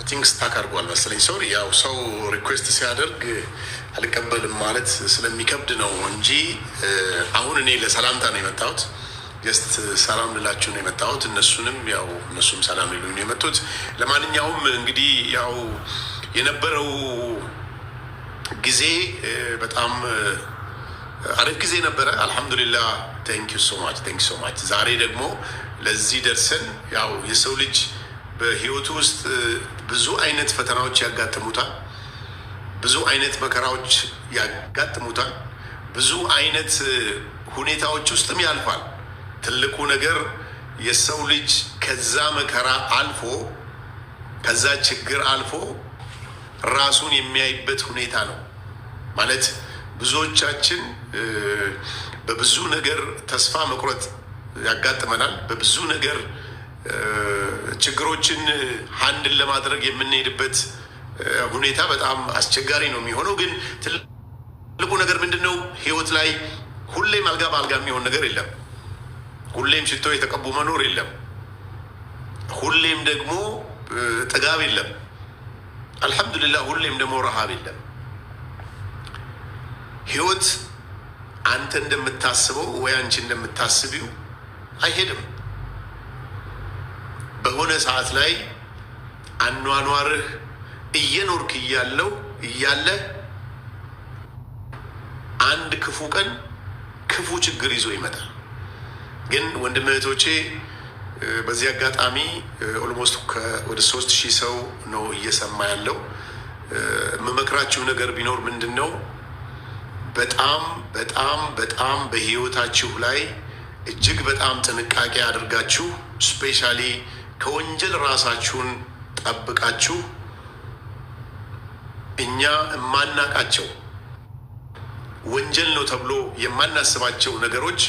ቲንክ ስታክ አድርጓል መሰለኝ። ሶሪ ያው ሰው ሪኩዌስት ሲያደርግ አልቀበልም ማለት ስለሚከብድ ነው እንጂ አሁን እኔ ለሰላምታ ነው የመጣሁት። ጀስት ሰላም ልላችሁ ነው የመጣሁት። እነሱም ሰላም ሊሉኝ ነው የመጡት። ለማንኛውም እንግዲህ ያው የነበረው ጊዜ በጣም አሪፍ ጊዜ ነበረ። አልሐምዱሊላህ ቴንክ ዩ ሶ ማች። ዛሬ ደግሞ ለዚህ ደርሰን ያው የሰው ልጅ በህይወቱ ውስጥ ብዙ አይነት ፈተናዎች ያጋጥሙታል። ብዙ አይነት መከራዎች ያጋጥሙታል። ብዙ አይነት ሁኔታዎች ውስጥም ያልፋል። ትልቁ ነገር የሰው ልጅ ከዛ መከራ አልፎ ከዛ ችግር አልፎ ራሱን የሚያይበት ሁኔታ ነው ማለት። ብዙዎቻችን በብዙ ነገር ተስፋ መቁረጥ ያጋጥመናል። በብዙ ነገር ችግሮችን ሀንድል ለማድረግ የምንሄድበት ሁኔታ በጣም አስቸጋሪ ነው የሚሆነው። ግን ትልቁ ነገር ምንድን ነው? ህይወት ላይ ሁሌም አልጋ በአልጋ የሚሆን ነገር የለም። ሁሌም ሽቶ የተቀቡ መኖር የለም። ሁሌም ደግሞ ጥጋብ የለም። አልሐምዱሊላህ ሁሌም ደግሞ ረሃብ የለም። ህይወት አንተ እንደምታስበው ወይ አንቺ እንደምታስቢው አይሄድም። በሆነ ሰዓት ላይ አኗኗርህ እየኖርክ እያለ አንድ ክፉ ቀን ክፉ ችግር ይዞ ይመጣል። ግን ወንድም እህቶቼ በዚህ አጋጣሚ ኦልሞስት ወደ 3000 ሰው ነው እየሰማ ያለው። የምመክራችሁ ነገር ቢኖር ምንድን ነው? በጣም በጣም በጣም በህይወታችሁ ላይ እጅግ በጣም ጥንቃቄ አድርጋችሁ ስፔሻሊ ከወንጀል ራሳችሁን ጠብቃችሁ እኛ የማናቃቸው ወንጀል ነው ተብሎ የማናስባቸው ነገሮች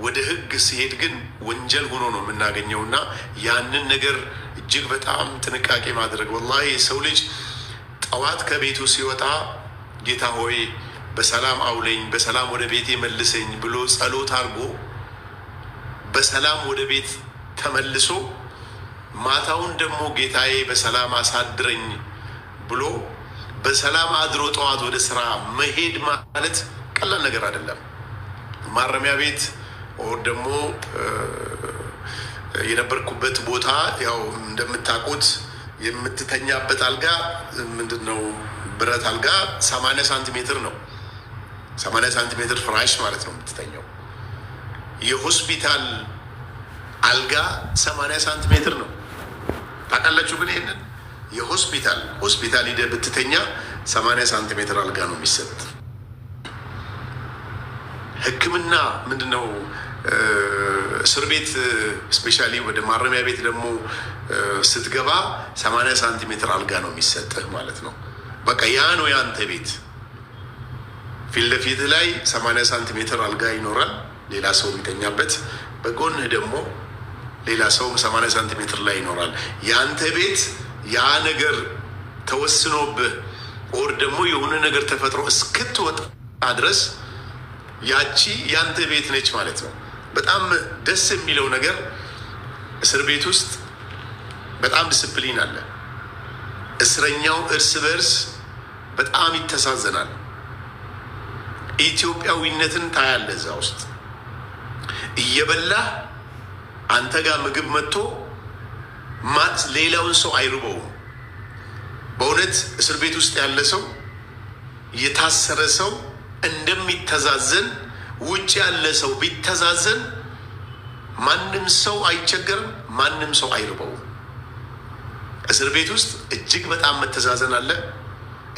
ወደ ህግ ሲሄድ ግን ወንጀል ሆኖ ነው የምናገኘውና ያንን ነገር እጅግ በጣም ጥንቃቄ ማድረግ። ወላሂ የሰው ልጅ ጠዋት ከቤቱ ሲወጣ ጌታ ሆይ በሰላም አውለኝ፣ በሰላም ወደ ቤቴ መልሰኝ ብሎ ጸሎት አድርጎ በሰላም ወደ ቤት ተመልሶ ማታውን ደግሞ ጌታዬ በሰላም አሳድረኝ ብሎ በሰላም አድሮ ጠዋት ወደ ስራ መሄድ ማለት ቀላል ነገር አይደለም። ማረሚያ ቤት ኦር ደግሞ የነበርኩበት ቦታ ያው እንደምታውቁት የምትተኛበት አልጋ ምንድነው ብረት አልጋ 80 ሳንቲሜትር ነው። 80 ሳንቲሜትር ፍራሽ ማለት ነው የምትተኛው። የሆስፒታል አልጋ 80 ሳንቲሜትር ነው። ታውቃላችሁ? ግን ይሄንን የሆስፒታል ሂደህ ብትተኛ 80 ሳንቲሜትር አልጋ ነው የሚሰጥ። ሕክምና ምንድነው እስር ቤት ስፔሻሊ ወደ ማረሚያ ቤት ደግሞ ስትገባ 80 ሳንቲሜትር አልጋ ነው የሚሰጥህ ማለት ነው። በቃ ያ ነው ያንተ ቤት። ፊት ለፊት ላይ 80 ሳንቲሜትር አልጋ ይኖራል፣ ሌላ ሰው የሚተኛበት። በጎንህ ደግሞ ሌላ ሰው 80 ሳንቲሜትር ላይ ይኖራል። ያንተ ቤት ያ ነገር ተወስኖብህ ኦር ደግሞ የሆነ ነገር ተፈጥሮ እስክትወጣ ድረስ ያቺ ያንተ ቤት ነች ማለት ነው። በጣም ደስ የሚለው ነገር እስር ቤት ውስጥ በጣም ዲስፕሊን አለ። እስረኛው እርስ በርስ በጣም ይተሳዘናል። ኢትዮጵያዊነትን ታያለህ እዛ ውስጥ። እየበላህ አንተ ጋር ምግብ መጥቶ ሌላውን ሰው አይርበውም። በእውነት እስር ቤት ውስጥ ያለ ሰው የታሰረ ሰው እንደሚተዛዘን ውጭ ያለ ሰው ቢተዛዘን ማንም ሰው አይቸገርም፣ ማንም ሰው አይርበውም። እስር ቤት ውስጥ እጅግ በጣም መተዛዘን አለ።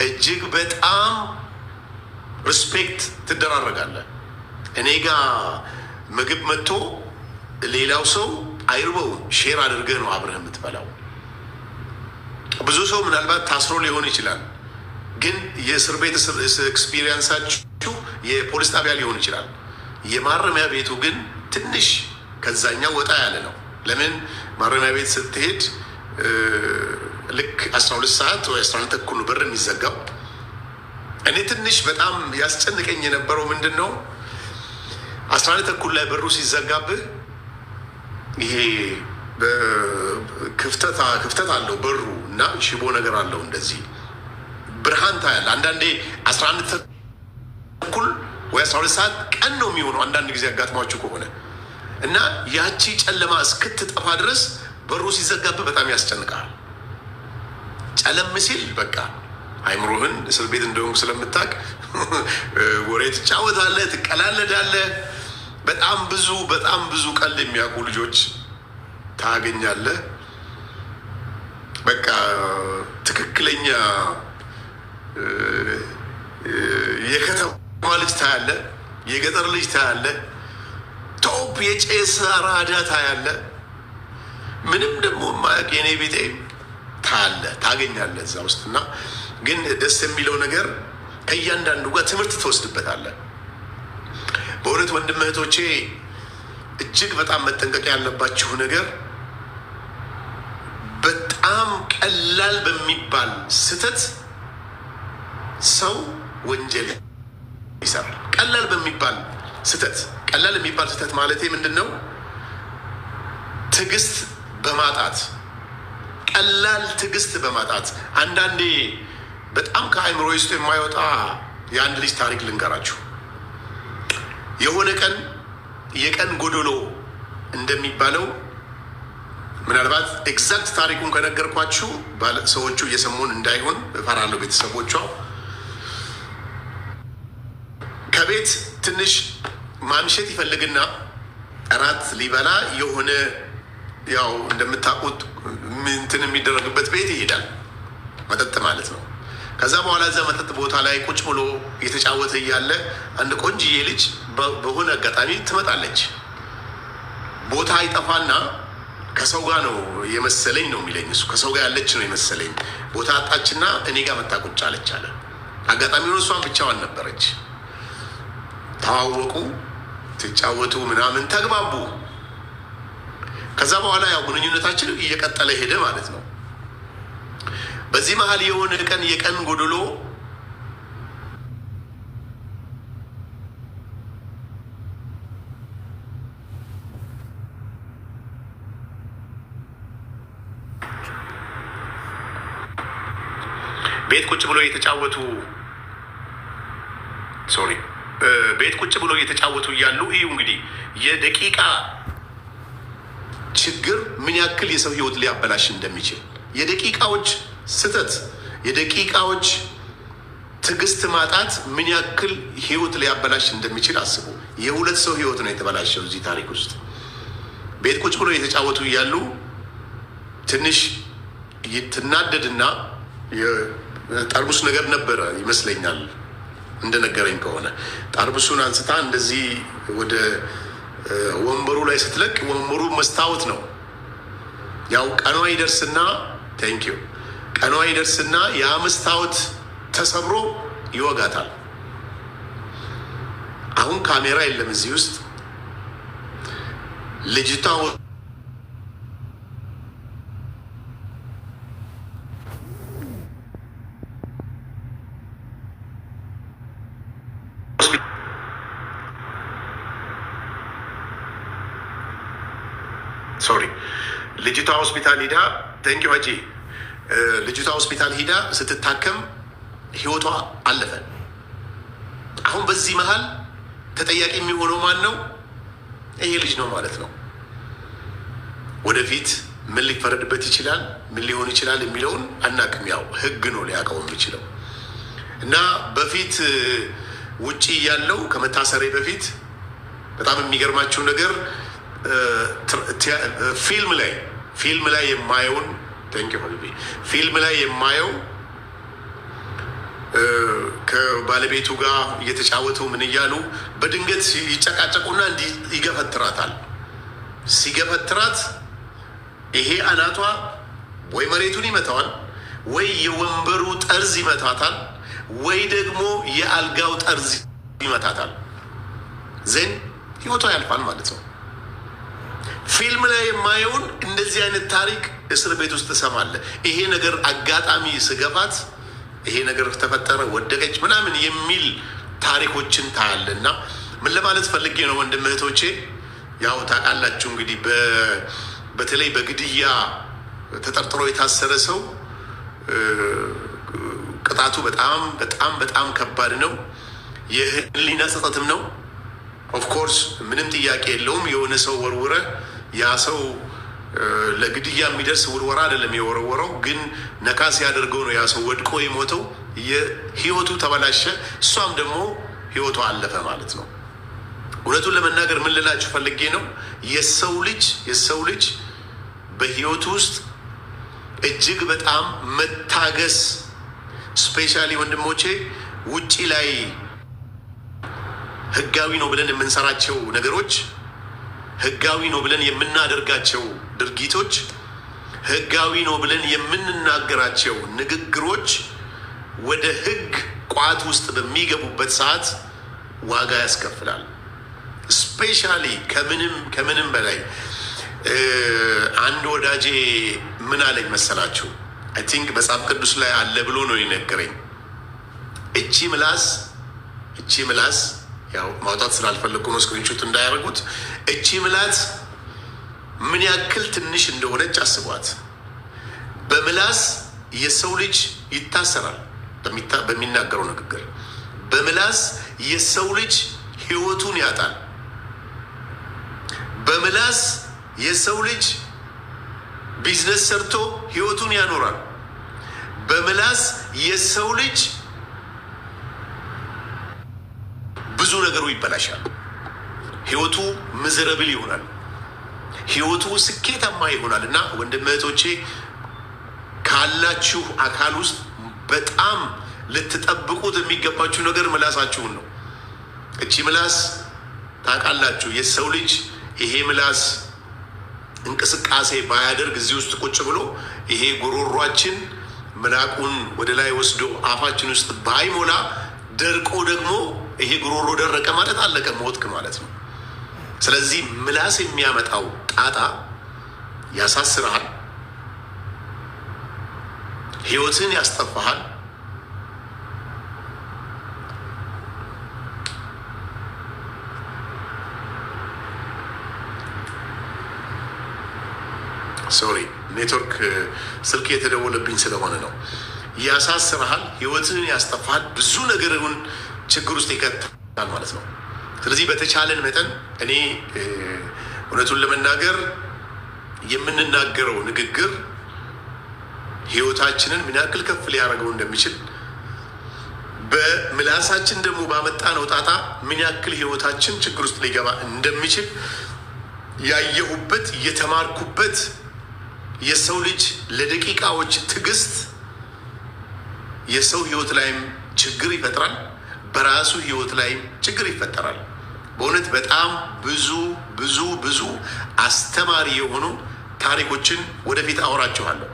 እጅግ በጣም ሪስፔክት ትደራረጋለህ። እኔ ጋር ምግብ መጥቶ ሌላው ሰው አይርበውም። ሼር አድርገህ ነው አብረህ የምትበላው። ብዙ ሰው ምናልባት ታስሮ ሊሆን ይችላል፣ ግን የእስር ቤት ኤክስፒሪየንሳችሁ የፖሊስ ጣቢያ ሊሆን ይችላል። የማረሚያ ቤቱ ግን ትንሽ ከዛኛው ወጣ ያለ ነው። ለምን? ማረሚያ ቤት ስትሄድ ልክ 12 ሰዓት ወይ 12 ተኩል በር የሚዘጋው። እኔ ትንሽ በጣም ያስጨንቀኝ የነበረው ምንድን ነው 11 ተኩል ላይ በሩ ሲዘጋብህ ይሄ ክፍተት አለው በሩ እና ሽቦ ነገር አለው እንደዚህ ብርሃን ታያለህ። አንዳንዴ 11 ተኩል ወይ 12 ሰዓት ቀን ነው የሚሆነው አንዳንድ ጊዜ አጋጥሟችሁ ከሆነ እና ያቺ ጨለማ እስክትጠፋ ድረስ በሩ ሲዘጋብህ በጣም ያስጨንቃል። ጨለም ሲል በቃ አይምሮህን እስር ቤት እንደሆንኩ ስለምታውቅ ወሬ ትጫወታለህ፣ ትቀላለዳለህ። በጣም ብዙ ቀልድ የሚያውቁ ልጆች ታገኛለህ። በቃ ትክክለኛ የከተማ ልጅ ታያለህ፣ የገጠር ልጅ ታያለህ፣ ቶፕ የጨስ አራዳ ታያለህ። ምንም ደግሞ ማያውቅ የኔ ቤቴ ታገኛለህ እዛ ውስጥ እና ግን ደስ የሚለው ነገር ከእያንዳንዱ ጋር ትምህርት ትወስድበታለህ። በእውነት ወንድም እህቶቼ እጅግ በጣም መጠንቀቅ ያለባችሁ ነገር በጣም ቀላል በሚባል ስህተት ሰው ወንጀል ይሰራል። ቀላል የሚባል ስህተት ማለት ምንድን ነው? ትዕግስት በማጣት ቀላል ትዕግስት በማጣት አንዳንዴ በጣም ከአእምሮ ውስጥ የማይወጣ የአንድ ልጅ ታሪክ ልንገራችሁ። የሆነ ቀን የቀን ጎዶሎ እንደሚባለው ምናልባት ኤግዛክት ታሪኩን ከነገርኳችሁ ሰዎቹ እየሰሙን እንዳይሆን እፈራለሁ። ቤተሰቦቿ ከቤት ትንሽ ማምሸት ይፈልግና እራት ሊበላ የሆነ ያው እንደምታውቁት እንትን የሚደረግበት ቤት ይሄዳል። መጠጥ ማለት ነው። ከዛ በኋላ እዛ መጠጥ ቦታ ላይ ቁጭ ብሎ እየተጫወተ እያለ አንድ ቆንጅዬ ልጅ በሆነ አጋጣሚ ትመጣለች። ቦታ አይጠፋና ከሰው ጋር ነው የመሰለኝ ነው የሚለኝ እሱ። ከሰው ጋር ያለች ነው የመሰለኝ። ቦታ አጣችና እኔ ጋር መታ ቁጭ አለች አለ። አጋጣሚ ሆኖ እሷን ብቻዋን ነበረች። ተዋወቁ፣ ትጫወቱ፣ ምናምን ተግባቡ። ከዛ በኋላ ያው ግንኙነታችን እየቀጠለ ሄደ ማለት ነው። በዚህ መሀል የሆነ ቀን የቀን ጎዶሎ ቤት ቁጭ ብሎ እየተጫወቱ እያሉ እዩ እንግዲህ የደቂቃ ችግር ምን ያክል የሰው ህይወት ሊያበላሽ እንደሚችል፣ የደቂቃዎች ስህተት፣ የደቂቃዎች ትዕግስት ማጣት ምን ያክል ህይወት ሊያበላሽ እንደሚችል አስቡ። የሁለት ሰው ህይወት ነው የተበላሸው እዚህ ታሪክ ውስጥ። ቤት ቁጭ ብሎ የተጫወቱ እያሉ ትንሽ ትናደድና ጠርሙስ ነገር ነበረ ይመስለኛል እንደነገረኝ ከሆነ ጠርሙሱን አንስታ እንደዚህ ወደ ወንበሩ ላይ ስትለቅ ወንበሩ መስታወት ነው። ያው ቀኗ ይደርስና ያ መስታወት ተሰብሮ ይወጋታል። አሁን ካሜራ የለም እዚህ ውስጥ። ልጅቷ ልጅቷ ሆስፒታል ሂዳ ልጅቷ ሆስፒታል ሂዳ ስትታከም ህይወቷ አለፈ። አሁን በዚህ መሀል ተጠያቂ የሚሆነው ማን ነው? ይሄ ልጅ ነው ማለት ነው። ወደፊት ምን ሊፈረድበት ይችላል፣ ምን ሊሆን ይችላል የሚለውን አናቅም። ያው ህግ ነው ሊያውቀው የሚችለው እና በፊት ውጪ ያለው ከመታሰሬ በፊት በጣም የሚገርማችሁ ነገር ፊልም ላይ የማየው ከባለቤቱ ጋር እየተጫወቱ ምን እያሉ በድንገት ይጨቃጨቁና እንዲህ ይገፈትራታል። ሲገፈትራት ይሄ አናቷ ወይ መሬቱን ይመታዋል፣ ወይ የወንበሩ ጠርዝ ይመታታል፣ ወይ ደግሞ የአልጋው ጠርዝ ይመታታል። ዜን ህይወቷ ያልፋል ማለት ነው። ፊልም ላይ የማየውን እንደዚህ አይነት ታሪክ እስር ቤት ውስጥ እሰማለሁ። ይሄ ነገር አጋጣሚ ስገፋት ይሄ ነገር ተፈጠረ፣ ወደቀች ምናምን የሚል ታሪኮችን ታያለ። እና ምን ለማለት ፈልጌ ነው ወንድም እህቶቼ፣ ያው ታውቃላችሁ እንግዲህ በተለይ በግድያ ተጠርጥሮ የታሰረ ሰው ቅጣቱ በጣም በጣም በጣም ከባድ ነው። የህሊና ጸጸትም ነው። ኦፍኮርስ ምንም ጥያቄ የለውም። የሆነ ሰው ወርውረ ያ ሰው ለግድያ የሚደርስ ውርወራ አይደለም የወረወረው፣ ግን ነካ ሲያደርገው ነው ያ ሰው ወድቆ የሞተው። የህይወቱ ተበላሸ፣ እሷም ደግሞ ህይወቱ አለፈ ማለት ነው። እውነቱን ለመናገር ምን ልላችሁ ፈልጌ ነው፣ የሰው ልጅ በህይወቱ ውስጥ እጅግ በጣም መታገስ፣ ስፔሻሊ ወንድሞቼ ውጪ ላይ ህጋዊ ነው ብለን የምንሰራቸው ነገሮች፣ ህጋዊ ነው ብለን የምናደርጋቸው ድርጊቶች፣ ህጋዊ ነው ብለን የምንናገራቸው ንግግሮች ወደ ህግ ቋት ውስጥ በሚገቡበት ሰዓት ዋጋ ያስከፍላል። ስፔሻሊ ከምንም በላይ አንድ ወዳጄ ምን አለኝ መሰላችሁ? አይ ቲንክ መጽሐፍ ቅዱስ ላይ አለ ብሎ ነው የነገረኝ። እቺ ምላስ ያው ማውጣት ስላልፈለግኩ ነው ስክሪንሾት እንዳያደርጉት። እቺ ምላስ ምን ያክል ትንሽ እንደሆነች አስቧት። በምላስ የሰው ልጅ ይታሰራል። በሚናገረው ንግግር በምላስ የሰው ልጅ ህይወቱን ያጣል። በምላስ የሰው ልጅ ቢዝነስ ሰርቶ ህይወቱን ያኖራል። በምላስ የሰው ልጅ ብዙ ነገሩ ይበላሻል። ህይወቱ ምዝረብል ይሆናል። ህይወቱ ስኬታማ ይሆናል። እና ወንድም እህቶቼ ካላችሁ አካል ውስጥ በጣም ልትጠብቁት የሚገባችሁ ነገር ምላሳችሁን ነው። እቺ ምላስ ታውቃላችሁ፣ የሰው ልጅ ይሄ ምላስ እንቅስቃሴ ባያደርግ እዚህ ውስጥ ቁጭ ብሎ ይሄ ጉሮሯችን ምራቁን ወደ ላይ ወስዶ አፋችን ውስጥ ባይሞላ ደርቆ ደግሞ ይሄ ጉሮሮ ደረቀ ማለት አለቀ፣ ሞትክ ማለት ነው። ስለዚህ ምላስ የሚያመጣው ጣጣ ያሳስርሃል፣ ህይወትን ያስጠፋሃል። ሶሪ ኔትወርክ ስልክ የተደወለብኝ ስለሆነ ነው። ያሳስርሃል፣ ህይወትን ያስጠፋሃል፣ ብዙ ነገርን ችግር ውስጥ ይከታል ማለት ነው። ስለዚህ በተቻለን መጠን እኔ እውነቱን ለመናገር የምንናገረው ንግግር ህይወታችንን ምን ያክል ከፍ ሊያደርገው እንደሚችል፣ በምላሳችን ደግሞ ባመጣነው ጣጣ ምን ያክል ህይወታችን ችግር ውስጥ ሊገባ እንደሚችል ያየሁበት የተማርኩበት። የሰው ልጅ ለደቂቃዎች ትዕግስት የሰው ህይወት ላይም ችግር ይፈጥራል፣ በራሱ ህይወት ላይም ችግር ይፈጠራል። በእውነት በጣም ብዙ ብዙ ብዙ አስተማሪ የሆኑ ታሪኮችን ወደፊት አወራችኋለሁ።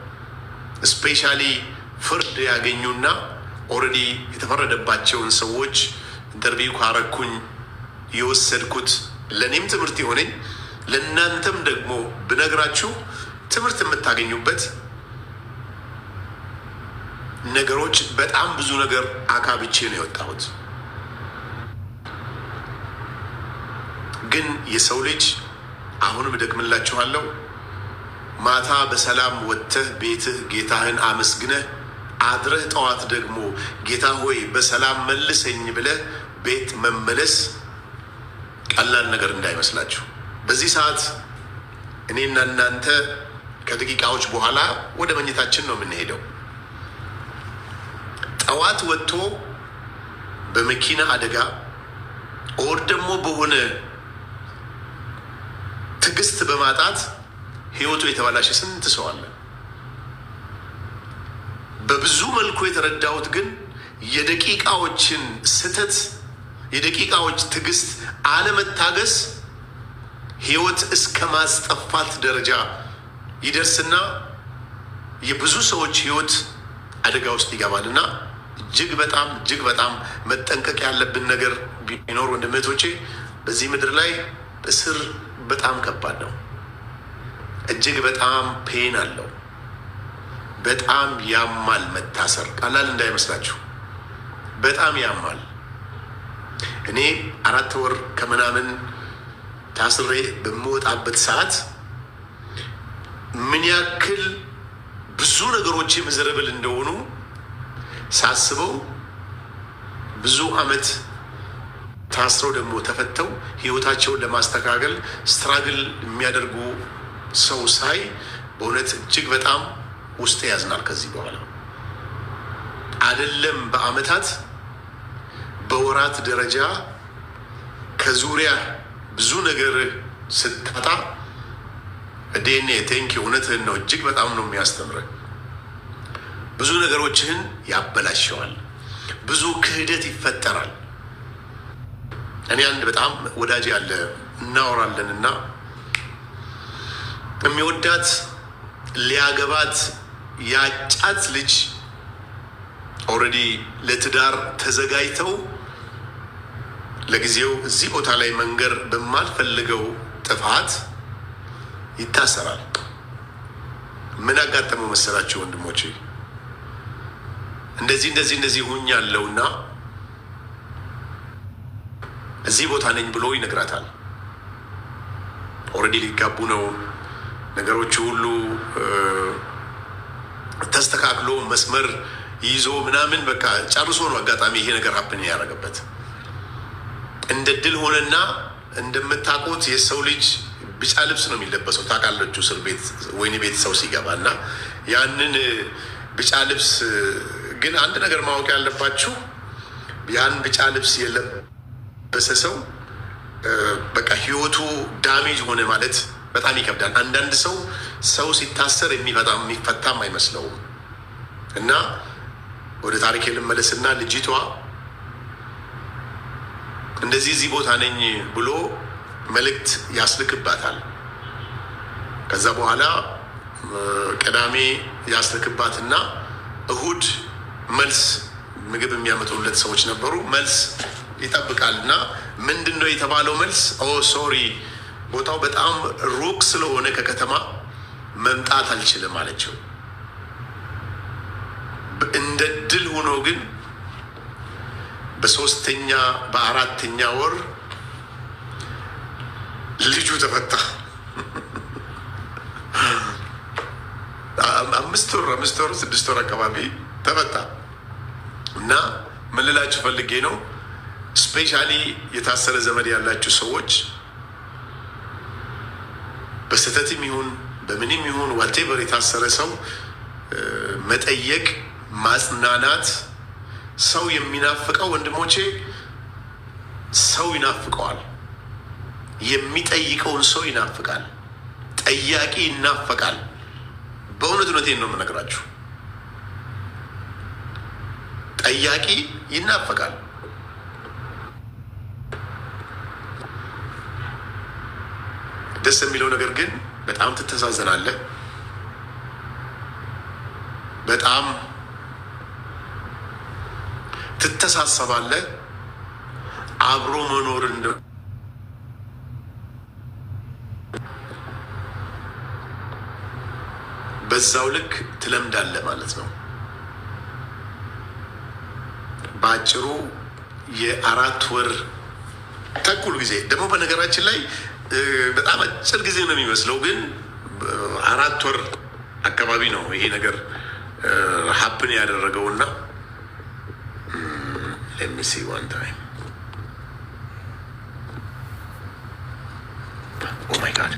ስፔሻሊ ፍርድ ያገኙና ኦልሬዲ የተፈረደባቸውን ሰዎች ኢንተርቪው ካረኩኝ የወሰድኩት ለእኔም ትምህርት የሆነኝ ለእናንተም ደግሞ ብነግራችሁ ትምህርት የምታገኙበት ነገሮች በጣም ብዙ ነገር አካብቼ ነው የወጣሁት። ግን የሰው ልጅ አሁንም እደግምላችኋለሁ፣ ማታ በሰላም ወጥተህ ቤትህ ጌታህን አመስግነህ አድረህ ጠዋት ደግሞ ጌታ ሆይ በሰላም መልሰኝ ብለህ ቤት መመለስ ቀላል ነገር እንዳይመስላችሁ። በዚህ ሰዓት እኔና እናንተ ከደቂቃዎች በኋላ ወደ መኝታችን ነው የምንሄደው። ጠዋት ወጥቶ በመኪና አደጋ ኦር ደግሞ በሆነ ትዕግስት በማጣት ህይወቱ የተበላሸ ስንት ሰው አለ። በብዙ መልኩ የተረዳሁት ግን የደቂቃዎችን ስህተት፣ የደቂቃዎች ትዕግስት አለመታገስ ህይወት እስከ ማስጠፋት ደረጃ ይደርስና የብዙ ሰዎች ህይወት አደጋ ውስጥ ይገባልና እጅግ በጣም መጠንቀቅ ያለብን ነገር ቢኖር ወንድሞቼ፣ በዚህ ምድር ላይ እስር በጣም ከባድ ነው። እጅግ በጣም ፔን አለው። በጣም ያማል። መታሰር ቀላል እንዳይመስላችሁ፣ በጣም ያማል። እኔ 4 ወር ከምናምን ታስሬ በምወጣበት ሰዓት ምን ያክል ብዙ ነገሮች ምዝረብል እንደሆኑ ሳስበው ብዙ አመት ታስረው ደግሞ ተፈተው ህይወታቸውን ለማስተካከል ስትራግል የሚያደርጉ ሰው ሳይ በእውነት እጅግ በጣም ውስጥ ያዝናል። ከዚህ በኋላ አይደለም በአመታት በወራት ደረጃ ከዙሪያ ብዙ ነገር ስታጣ ዴኔ ቴንኪ እውነትህን ነው። እጅግ በጣም ነው የሚያስተምረን። ብዙ ነገሮችህን ያበላሸዋል። ብዙ ክህደት ይፈጠራል። እኔ አንድ በጣም ወዳጅ ያለ እናወራለን እና የሚወዳት ሊያገባት ያጫት ልጅ ኦልሬዲ ለትዳር ተዘጋጅተው ለጊዜው እዚህ ቦታ ላይ መንገር በማልፈልገው ጥፋት ይታሰራል። ምን አጋጠመው መሰላችሁ ወንድሞቼ? እንደዚህ ሁኝ ያለውና እዚህ ቦታ ነኝ ብሎ ይነግራታል። ኦልሬዲ ሊጋቡ ነው። ነገሮቹ ሁሉ ተስተካክሎ መስመር ይዞ ምናምን በቃ ጨርሶ ነው አጋጣሚ ይሄ ነገር ሀፕን ያደረገበት። እንደ ድል ሆነና እንደምታውቁት የሰው ልጅ ቢጫ ልብስ ነው የሚለበሰው ታውቃላችሁ። እስር ቤት ወይኔ ቤት ሰው ሲገባ እና ያንን ቢጫ ልብስ ግን አንድ ነገር ማወቅ ያለባችሁ ያን ቢጫ ልብስ የለበሰ ሰው በቃ ህይወቱ ዳሜጅ ሆነ ማለት በጣም ይከብዳል። አንዳንድ ሰው ሲታሰር የሚፈታም አይመስለውም። እና ወደ ታሪክ ልመለስና ልጅቷ እንደዚህ እዚህ ቦታ ነኝ ብሎ መልእክት ያስልክባታል። ከዛ በኋላ ቅዳሜ ያስልክባትና እሁድ መልስ ምግብ የሚያመጡለት ሰዎች ነበሩ። መልስ ይጠብቃል እና ምንድን ነው የተባለው መልስ? ኦ ሶሪ ቦታው በጣም ሩቅ ስለሆነ ከከተማ መምጣት አልችልም አለችው። እንደ ድል ሆኖ ግን በሶስተኛ በአራተኛ ወር ልጁ ተፈታ። አምስት ወር 6 ወር አካባቢ ተፈታ። እና ምን ልላችሁ ፈልጌ ነው፣ ስፔሻሊ የታሰረ ዘመድ ያላችሁ ሰዎች በስህተትም ይሁን በምንም ይሁን ዋቴቨር የታሰረ ሰው መጠየቅ፣ ማጽናናት። ሰው የሚናፍቀው ወንድሞቼ ሰው ይናፍቀዋል። የሚጠይቀውን ሰው ይናፍቃል። ጠያቂ ይናፈቃል። በእውነቴን ነው የምነግራችሁ። ጠያቂ ይናፈቃል። ደስ የሚለው ነገር ግን በጣም ትተዛዘናለህ። በጣም ትተሳሰባለህ። አብሮ መኖር በዛው ልክ ትለምዳለህ ማለት ነው። በአጭሩ የ4 ወር ተኩል ጊዜ ደግሞ በነገራችን ላይ በጣም አጭር ጊዜ ነው የሚመስለው፣ ግን 4 ወር አካባቢ ነው ይሄ ነገር ሀፕን ያደረገውና let me see one time. Oh my god.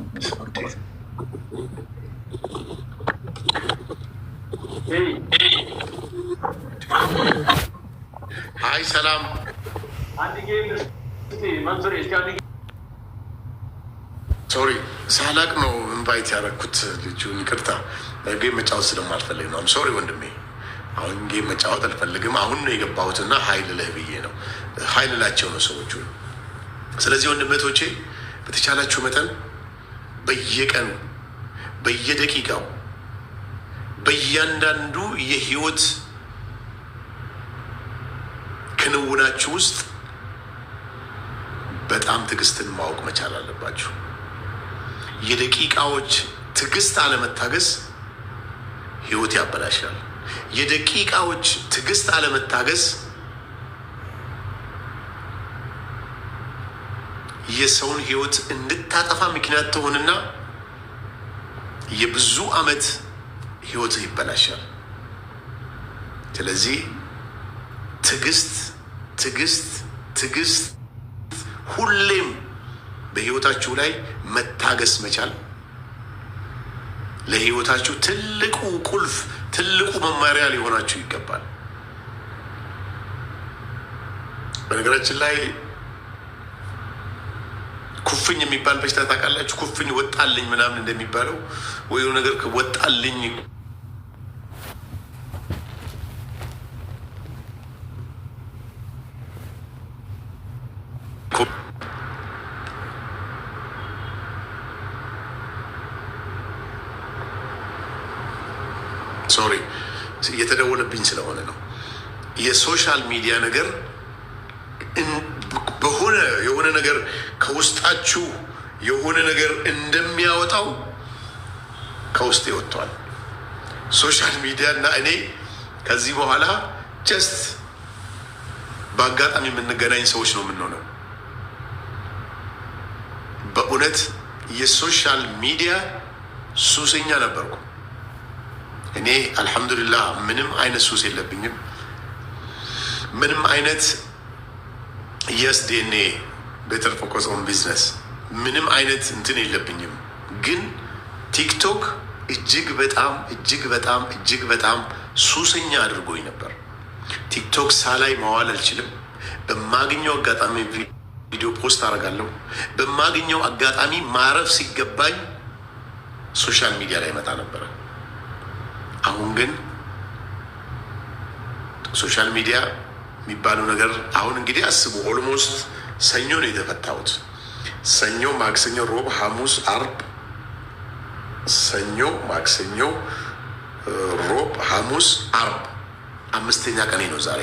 Hi ሰላም ሶሪ ሳላቅ ነው ኢንቫይት ያደረኩት ልጁን። ይቅርታ ጌም መጫወት ስለማልፈልግ ነው። ሶሪ ወንድሜ፣ አሁን ጌም መጫወት አልፈልግም። አሁን ነው የገባሁትና ሀይል ለህ ብዬ ነው። ሀይል ላቸው ነው ሰዎቹ። ስለዚህ ወንድመቶቼ በተቻላችሁ መጠን በየቀኑ በየደቂቃው በእያንዳንዱ የህይወት ክንውናችሁ ውስጥ በጣም ትዕግስትን ማወቅ መቻል አለባችሁ። የደቂቃዎች ትዕግስት አለመታገስ ህይወት ያበላሻል። የደቂቃዎች ትዕግስት አለመታገስ የሰውን ህይወት እንድታጠፋ ምክንያት ትሆንና የብዙ ዓመት ህይወት ይበላሻል። ስለዚህ ትዕግስት ሁሌም በህይወታችሁ ላይ መታገስ መቻል ለህይወታችሁ ትልቁ ቁልፍ ትልቁ መማሪያ ሊሆናችሁ ይገባል። በነገራችን ላይ ኩፍኝ የሚባል በሽታ ታውቃላችሁ? ኩፍኝ ወጣልኝ ምናምን እንደሚባለው ወይ ነገር ወጣልኝ ሶሪ እየተደወለብኝ ስለሆነ ነው። የሶሻል ሚዲያ ነገር የሆነ ነገር ከውስጣችሁ የሆነ ነገር እንደሚያወጣው ከውስጥ ይወጥቷል። ሶሻል ሚዲያ እና እኔ ከዚህ በኋላ ጀስት በአጋጣሚ የምንገናኝ ሰዎች ነው የምንሆነው። በእውነት የሶሻል ሚዲያ ሱሰኛ ነበርኩ እኔ። አልሐምዱሊላህ ምንም አይነት ሱስ የለብኝም። ምንም አይነት የስዴኔ ቤተር ፎከስ ኦን ቢዝነስ ምንም አይነት እንትን የለብኝም። ግን ቲክቶክ እጅግ በጣም ሱሰኛ አድርጎኝ ነበር። ቲክቶክ ሳላይ መዋል አልችልም። በማገኘው አጋጣሚ ቪዲዮ ፖስት አደርጋለሁ። በማገኘው አጋጣሚ ማረፍ ሲገባኝ ሶሻል ሚዲያ ላይ መጣ ነበረ። አሁን ግን ሶሻል ሚዲያ የሚባለው ነገር አሁን እንግዲህ አስቡ። ኦልሞስት ሰኞ ነው የተፈታሁት። ሰኞ፣ ማክሰኞ፣ ሮብ፣ ሐሙስ፣ አርብ፣ ሰኞ፣ ማክሰኞ፣ ሮብ፣ ሐሙስ፣ አርብ 5ኛ ቀኔ ነው ዛሬ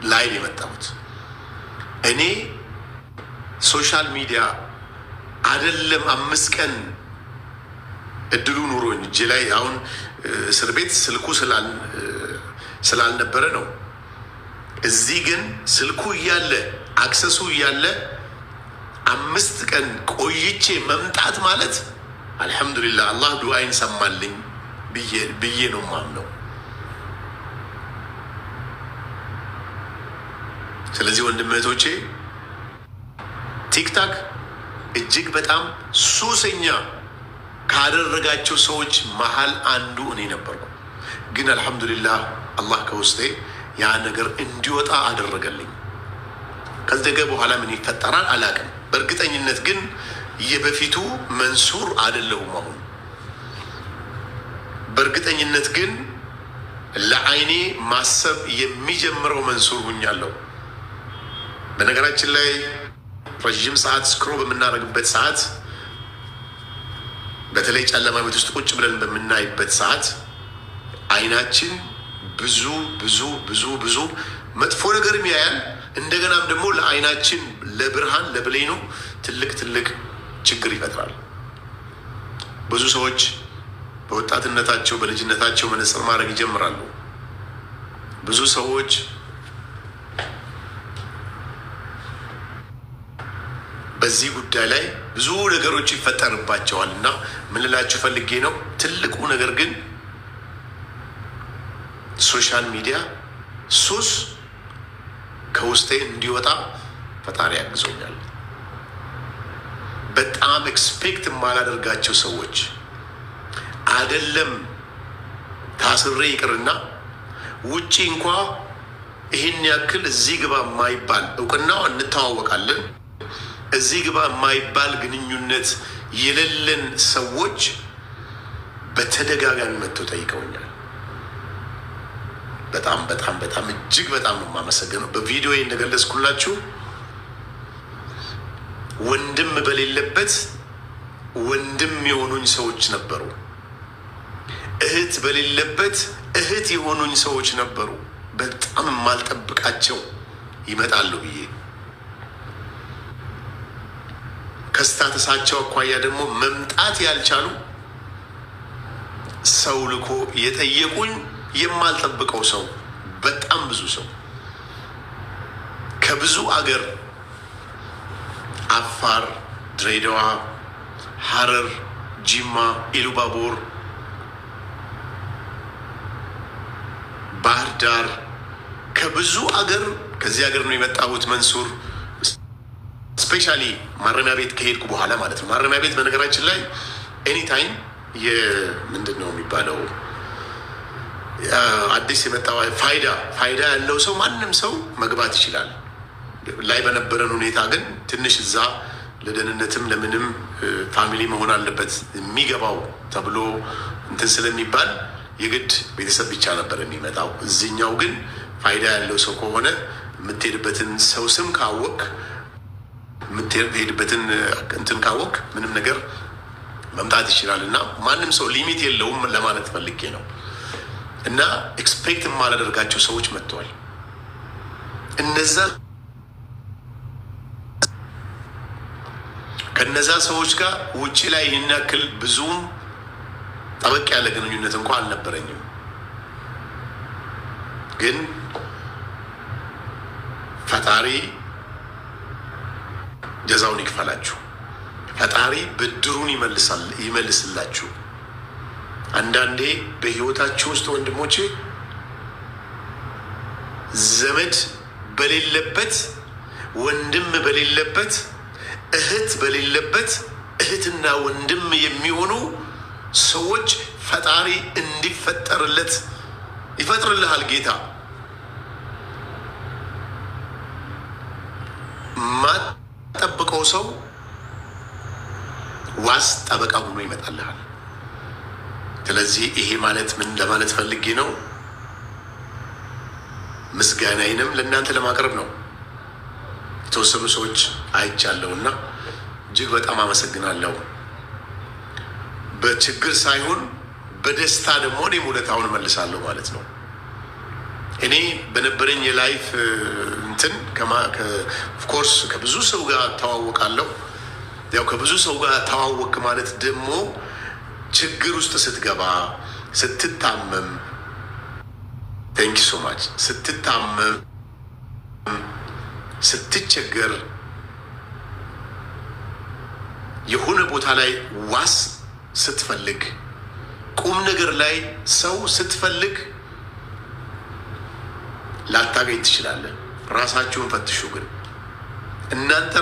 ላይ የመጣሁት። እኔ ሶሻል ሚዲያ አይደለም 5 ቀን እድሉ ኑሮኝ እጄ ላይ አሁን እስር ቤት ስልኩ ስላልነበረ ነው። እዚህ ግን ስልኩ እያለ አክሰሱ እያለ 5 ቀን ቆይቼ መምጣት ማለት አልሐምዱሊላህ አላህ ዱዓይን ሰማልኝ ብዬ ነው ማምነው። ስለዚህ ወንድም እህቶቼ ቲክታክ እጅግ በጣም ሱሰኛ ካደረጋቸው ሰዎች መሀል አንዱ እኔ ነበርኩ። ግን አልሐምዱሊላህ አላህ ከውስጤ ያ ነገር እንዲወጣ አደረገልኝ። ከዚህ በኋላ ምን ይፈጠራል አላውቅም። በእርግጠኝነት ግን የበፊቱ መንሱር አይደለሁም። አሁን በእርግጠኝነት ግን ለአይኔ ማሰብ የሚጀምረው መንሱር ሁኛለሁ። በነገራችን ላይ ረዥም ሰዓት ስክሮል በምናደርግበት ሰዓት፣ በተለይ ጨለማ ቤት ውስጥ ቁጭ ብለን በምናይበት ሰዓት አይናችን ብዙ መጥፎ ነገርም ያያል። እንደገናም ደግሞ ለአይናችን ለብርሃን ለብሌኑ ትልቅ ችግር ይፈጥራል። ብዙ ሰዎች በወጣትነታቸው በልጅነታቸው መነጽር ማድረግ ይጀምራሉ። ብዙ ሰዎች በዚህ ጉዳይ ላይ ብዙ ነገሮች ይፈጠርባቸዋል እና ምን ልላችሁ ፈልጌ ነው፣ ትልቁ ነገር ግን ሶሻል ሚዲያ ሱስ ከውስጤ እንዲወጣ ፈጣሪ ያግዞኛል። በጣም ኤክስፔክት የማላደርጋቸው ሰዎች አይደለም ታስሬ ይቅርና ውጪ እንኳ ይህን ያክል እዚህ ግባ የማይባል እውቅናው እንተዋወቃለን፣ እዚህ ግባ የማይባል ግንኙነት የሌለን ሰዎች በተደጋጋሚ መጥተው ጠይቀውኛል። በጣም እጅግ በጣም ነው የማመሰግነው። በቪዲዮ እንደገለጽኩላችሁ ወንድም በሌለበት ወንድም የሆኑኝ ሰዎች ነበሩ። እህት በሌለበት እህት የሆኑኝ ሰዎች ነበሩ። በጣም የማልጠብቃቸው ይመጣሉ ብዬ ከስታተሳቸው አኳያ ደግሞ መምጣት ያልቻሉ ሰው ልኮ የጠየቁኝ የማልጠብቀው ሰው በጣም ብዙ ሰው ከብዙ አገር አፋር፣ ድሬዳዋ፣ ሐረር፣ ጂማ፣ ኢሉባቦር ባህር ዳር ከብዙ አገር ከዚህ ሀገር ነው የመጣሁት መንሱር ስፔሻሊ ማረሚያ ቤት ከሄድኩ በኋላ ማለት ነው። ማረሚያ ቤት በነገራችን ላይ ኤኒታይም ምንድን ነው የሚባለው አዲስ የመጣው ፋይዳ ያለው ሰው ማንም ሰው መግባት ይችላል። ላይ በነበረን ሁኔታ ግን ትንሽ እዛ ለደህንነትም ለምንም ፋሚሊ መሆን አለበት የሚገባው ተብሎ እንትን ስለሚባል የግድ ቤተሰብ ብቻ ነበር የሚመጣው። እዚህኛው ግን ፋይዳ ያለው ሰው ከሆነ የምትሄድበትን ሰው ስም ካወቅ የምትሄድበትን እንትን ካወቅ ምንም ነገር መምጣት ይችላል እና ማንም ሰው ሊሚት የለውም ለማለት ፈልጌ ነው። እና ኤክስፔክት የማላደርጋቸው ሰዎች መጥተዋል። ከነዛ ሰዎች ጋር ውጭ ላይ ይህን ያክል ብዙም ጠበቅ ያለ ግንኙነት እንኳን አልነበረኝም። ግን ፈጣሪ ጀዛውን ይክፈላችሁ። ፈጣሪ ብድሩን ይመልስላችሁ። አንዳንዴ በህይወታችሁ ውስጥ ወንድሞቼ ዘመድ በሌለበት ወንድም በሌለበት እህት በሌለበት እህትና ወንድም የሚሆኑ ሰዎች ፈጣሪ እንዲፈጠርለት ይፈጥርልሃል ጌታ። ማጠብቀው ሰው ዋስ ጠበቃ ሆኖ ይመጣልሃል። ስለዚህ ይሄ ማለት ምን ለማለት ፈልጌ ነው? ምስጋናዬንም ለእናንተ ለማቅረብ ነው። የተወሰኑ ሰዎች አይቻለሁና እጅግ በጣም አመሰግናለሁ። በችግር ሳይሆን በደስታ ደግሞ እኔም ውለታውን እመልሳለሁ ማለት ነው። እኔ በነበረኝ የላይፍ እንትን ኦፍኮርስ ከብዙ ሰው ጋር ተዋወቃለሁ። ያው ከብዙ ሰው ጋር ተዋወቅ ማለት ደግሞ ችግር ውስጥ ስትገባ ስትታመም፣ ቴንክ ሶ ማች ስትታመም ስትቸገር የሆነ ቦታ ላይ ዋስ ስትፈልግ ቁም ነገር ላይ ሰው ስትፈልግ ላታገኝ ትችላለህ። ራሳችሁን ፈትሹ። ግን እናንተ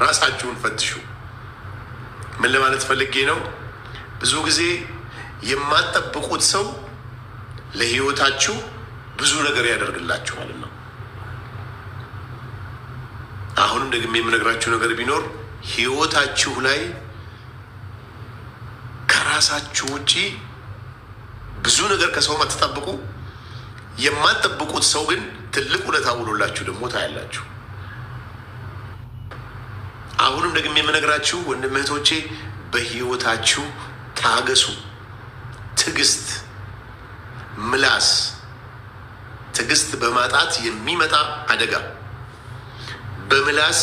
ራሳችሁን ፈትሹ። ምን ለማለት ፈልጌ ነው? ብዙ ጊዜ የማትጠብቁት ሰው ለህይወታችሁ ብዙ ነገር ያደርግላችኋል ነው። አሁንም ደግሞ የምነግራችሁ ነገር ቢኖር ህይወታችሁ ላይ ከራሳችሁ ውጪ ብዙ ነገር ከሰው ማትጠብቁ፣ የማትጠብቁት ሰው ግን ትልቅ ውለታ ውሎላችሁ ደግሞ ታያላችሁ። አሁንም ደግሞ የምነግራችሁ ወንድም እህቶቼ በህይወታችሁ ታገሱ። ትዕግስት፣ ምላስ፣ ትዕግስት በማጣት የሚመጣ አደጋ፣ በምላስ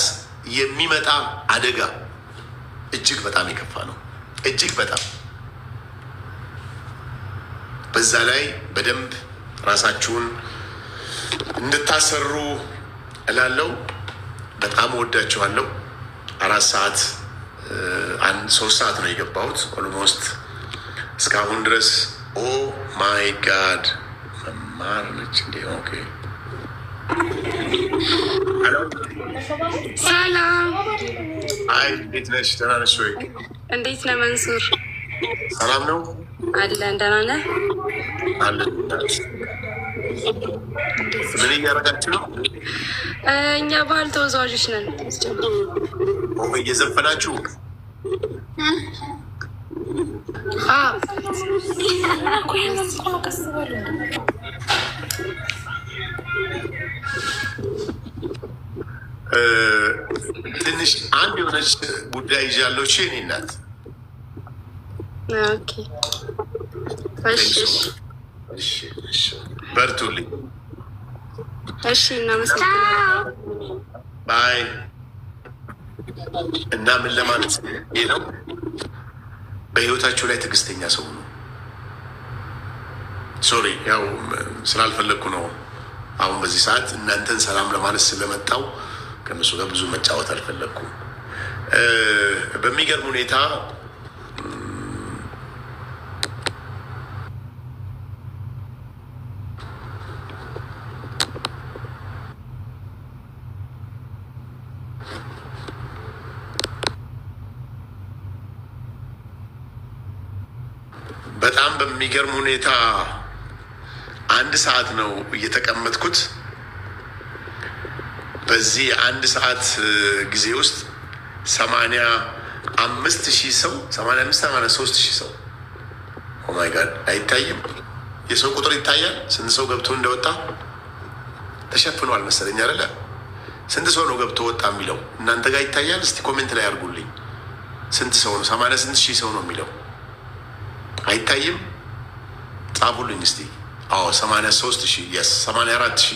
የሚመጣ አደጋ እጅግ በጣም የከፋ ነው። እጅግ በጣም በዛ ላይ በደንብ ራሳችሁን እንድታሰሩ እላለሁ። በጣም ወዳችኋለሁ። 4 ሰዓት 3 ሰዓት ነው የገባሁት ኦልሞስት እስካሁን ድረስ። ኦ ማይ ጋድ መማር ነች እንዴ? ኦኬ ሰላም። አይ እንዴት ነሽ? ደህና ነሽ ወይ? እንዴት ነህ መንሱር? ሰላም ነው አለን። ደህና ነህ? አለን። ምን እያደረጋችሁ ነው? እኛ ባህል ተወዛዋዦች ነን። እየዘፈናችሁ? ትንሽ አንድ የሆነች ጉዳይ ይዣለሁ። እኔ እናት በርቱልኝ። እሺ፣ እናመሰግናለን። ባይ። እና ምን ለማለት ነው? በህይወታችሁ ላይ ትዕግስተኛ ሰው ነው። ሶሪ ያው ስላልፈለግኩ ነው። አሁን በዚህ ሰዓት እናንተን ሰላም ለማለት ስለመጣው ከእነሱ ጋር ብዙ መጫወት አልፈለግኩም። በሚገርም ሁኔታ በጣም በሚገርም ሁኔታ 1 ሰዓት ነው እየተቀመጥኩት። በዚህ 1 ሰዓት ጊዜ ውስጥ 85,000 ሰው 83,000 ሰው ኦማይ ጋድ አይታይም። የሰው ቁጥር ይታያል። ስንት ሰው ገብቶ እንደወጣ ተሸፍኗል መሰለኝ አይደለ? ስንት ሰው ነው ገብቶ ወጣ የሚለው እናንተ ጋር ይታያል? እስቲ ኮሜንት ላይ አድርጉልኝ። ስንት ሰው ነው? 88,000 ሰው ነው የሚለው አይታይም? ጻፉልኝ እስቲ። አዎ 83,000 የስ 84,000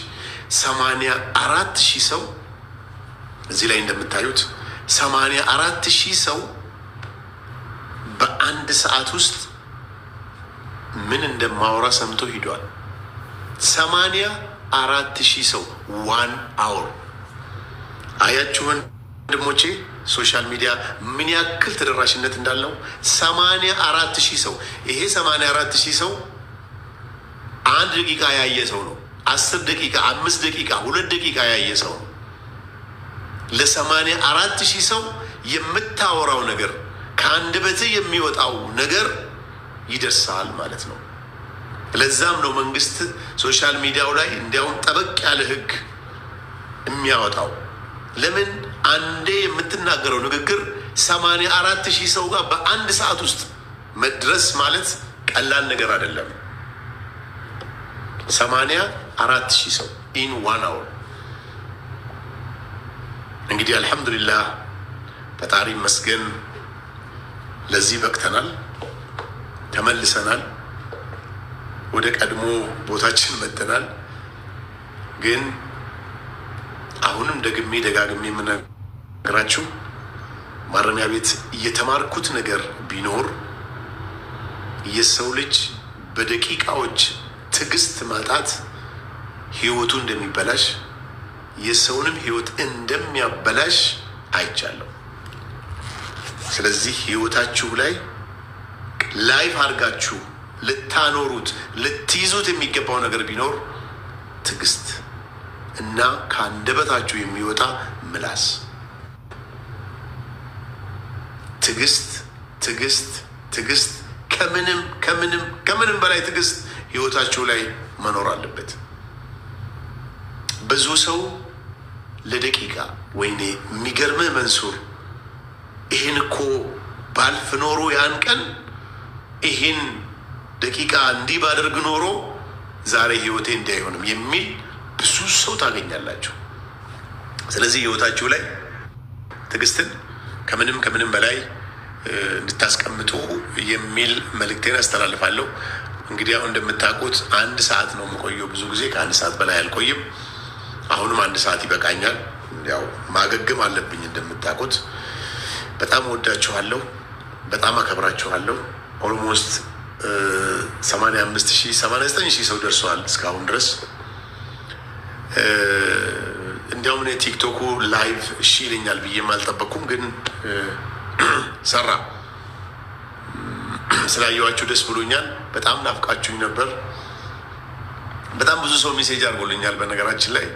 ሰው እዚህ ላይ እንደምታዩት 84,000 ሰው በ1 ሰዓት ውስጥ ምን እንደማወራ ሰምቶ ሂዷል። 84,000 ሰው 1 አወር። አያችሁ ወንድሞቼ ሶሻል ሚዲያ ምን ያክል ተደራሽነት እንዳለው። 84,000 ሰው። ይሄ 84,000 ሰው 1 ደቂቃ ያየ ሰው ነው። 10 ደቂቃ፣ 5 ደቂቃ፣ 2 ደቂቃ ያየ ሰው ነው። ለ84,000 ሰው የምታወራው ነገር ከአንደበትህ የሚወጣው ነገር ይደርሳል ማለት ነው። ለዛም ነው መንግስት ሶሻል ሚዲያው ላይ እንዲያውም ጠበቅ ያለ ህግ የሚያወጣው። ለምን? አንዴ የምትናገረው ንግግር 84,000 ሰው ጋር በ1 ሰዓት ውስጥ መድረስ ማለት ቀላል ነገር አይደለም። 84,000 ሰው ኢን 1 አወር። እንግዲህ አልሐምዱሊላህ ፈጣሪ መስገን ለዚህ በቅተናል፣ ተመልሰናል፣ ወደ ቀድሞ ቦታችን መጥተናል። ግን አሁንም ደግሜ ደጋግሜ የምነግራችሁ ማረሚያ ቤት እየተማርኩት ነገር ቢኖር የሰው ልጅ በደቂቃዎች ትዕግስት ማጣት ህይወቱ እንደሚበላሽ የሰውንም ህይወት እንደሚያበላሽ አይቻለሁ። ስለዚህ ህይወታችሁ ላይ ላይፍ አድርጋችሁ ልታኖሩት ልትይዙት የሚገባው ነገር ቢኖር ትዕግስት እና ከአንደበታችሁ የሚወጣ ምላስ። ትዕግስት ትዕግስት ትዕግስት፣ ከምንም ከምንም ከምንም በላይ ትዕግስት ህይወታችሁ ላይ መኖር አለበት። ብዙ ሰው ለደቂቃ ወይኔ የሚገርምህ መንሱር፣ ይህን እኮ ባልፍ ኖሮ ያን ቀን ይህን ደቂቃ እንዲህ ባደርግ ኖሮ ዛሬ ህይወቴ እንዲህ አይሆንም የሚል ብዙ ሰው ታገኛላችሁ። ስለዚህ ህይወታችሁ ላይ ትዕግስትን ከምንም ከምንም በላይ እንድታስቀምጡ የሚል መልእክቴን አስተላልፋለሁ። እንግዲህ አሁን እንደምታውቁት 1 ሰዓት ነው የምቆየው። ብዙ ጊዜ ከ1 ሰዓት በላይ አልቆይም። አሁንም 1 ሰዓት ይበቃኛል። ያው ማገግም አለብኝ። እንደምታውቁት በጣም ወዳችኋለሁ፣ በጣም አከብራችኋለሁ። ኦልሞስት 85,000 89,000 ሰው ደርሰዋል እስካሁን ድረስ። እንዲያውም እኔ ቲክቶኩ ላይቭ እሺ ይለኛል ብዬም አልጠበቅኩም፣ ግን ሰራ። ስላየዋችሁ ደስ ብሎኛል። በጣም ናፍቃችሁኝ ነበር። በጣም ብዙ ሰው ሜሴጅ አድርጎልኛል። በነገራችን ላይ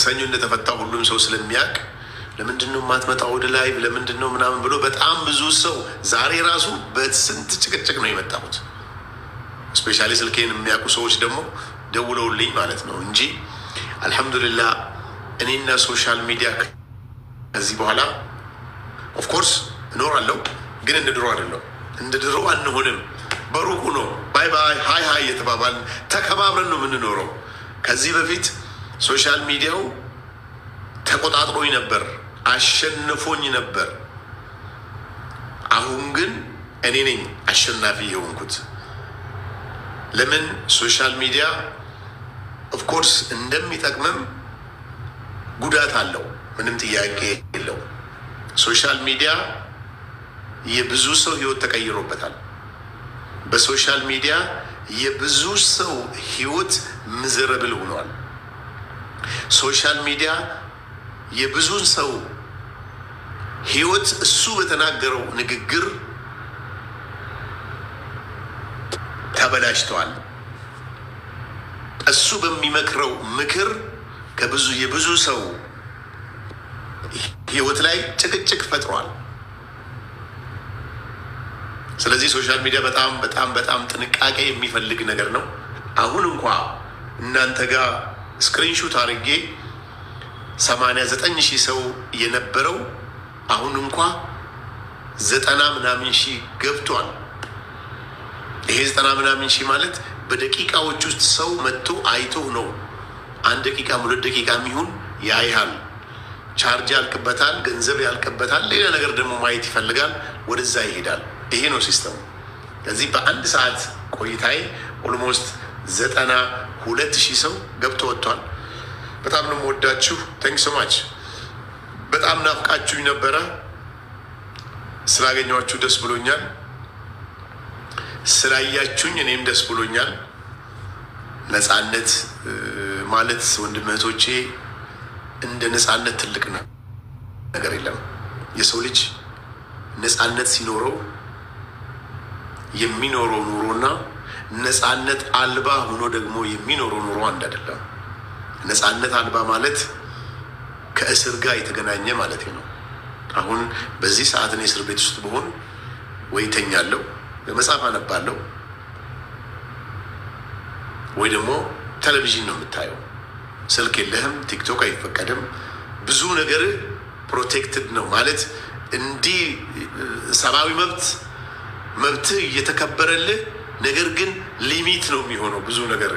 ሰኞ እንደተፈታ ሁሉም ሰው ስለሚያውቅ ለምንድን ነው የማትመጣው ወደ ላይቭ ለምንድን ነው ምናምን ብሎ በጣም ብዙ ሰው ዛሬ ራሱ በስንት ጭቅጭቅ ነው የመጣሁት። ስፔሻሊ ስልኬን የሚያውቁ ሰዎች ደግሞ ደውለውልኝ ማለት ነው እንጂ አልሐምዱሊላህ እኔና ሶሻል ሚዲያ ከዚህ በኋላ ኦፍኮርስ እኖራለሁ፣ ግን እንደ ድሮ አይደለም። እንደ ድሮ አንሆንም። በሩቁ ነው ባይ ባይ ሀይ ሀይ የተባባልን ተከባብረን ነው የምንኖረው። ከዚህ በፊት ሶሻል ሚዲያው ተቆጣጥሮኝ ነበር፣ አሸንፎኝ ነበር። አሁን ግን እኔ ነኝ አሸናፊ የሆንኩት። ለምን? ሶሻል ሚዲያ ኦፍኮርስ እንደሚጠቅምም ጉዳት አለው፣ ምንም ጥያቄ የለው። ሶሻል ሚዲያ የብዙ ሰው ህይወት ተቀይሮበታል። በሶሻል ሚዲያ የብዙ ሰው ህይወት ምዝረብል ሆኗል። ሶሻል ሚዲያ የብዙን ሰው ህይወት እሱ በተናገረው ንግግር ተበላሽተዋል። እሱ በሚመክረው ምክር የብዙ ሰው ህይወት ላይ ጭቅጭቅ ፈጥሯል። ስለዚህ ሶሻል ሚዲያ በጣም በጣም በጣም ጥንቃቄ የሚፈልግ ነገር ነው። አሁን እንኳ እናንተ ጋር ስክሪንሹት አድርጌ 89,000 ሰው የነበረው አሁን እንኳ 90 ምናምን ሺህ ገብቷል። ይሄ 90 ምናምን ሺህ ማለት በደቂቃዎች ውስጥ ሰው መጥቶ አይቶ ነው። 1 ደቂቃ 2 ደቂቃ የሚሆን ያይሃል። ቻርጅ ያልቅበታል፣ ገንዘብ ያልቅበታል፣ ሌላ ነገር ደግሞ ማየት ይፈልጋል፣ ወደዛ ይሄዳል። ይሄ ነው ሲስተሙ። ከዚህ በ1 ሰዓት ቆይታዬ ኦልሞስት 92,000 ሰው ገብቶ ወጥቷል። በጣም ነው የምወዳችሁ። ታንክ ሶ ማች። በጣም ናፍቃችሁኝ ነበረ። ስላገኘኋችሁ ደስ ብሎኛል። ስላያችሁኝ እኔም ደስ ብሎኛል። ነፃነት ማለት ወንድም እህቶቼ እንደ ነፃነት ትልቅ ነገር የለም። የሰው ልጅ ነፃነት ሲኖረው የሚኖረው ኑሮና ነፃነት አልባ ሆኖ ደግሞ የሚኖረው ኑሮ አንድ አይደለም። ነፃነት አልባ ማለት ከእስር ጋር የተገናኘ ማለት ነው። አሁን በዚህ ሰዓት እኔ እስር ቤት ውስጥ ብሆን ወይ ተኛለሁ፣ መጽሐፍ አነባለሁ፣ ወይ ደግሞ ቴሌቪዥን ነው የምታየው። ስልክ የለህም፣ ቲክቶክ አይፈቀድም። ብዙ ነገር ፕሮቴክትድ ነው ማለት እንዲህ ሰብአዊ መብትህ እየተከበረልህ፣ ነገር ግን ሊሚት ነው የሚሆነው ብዙ ነገር።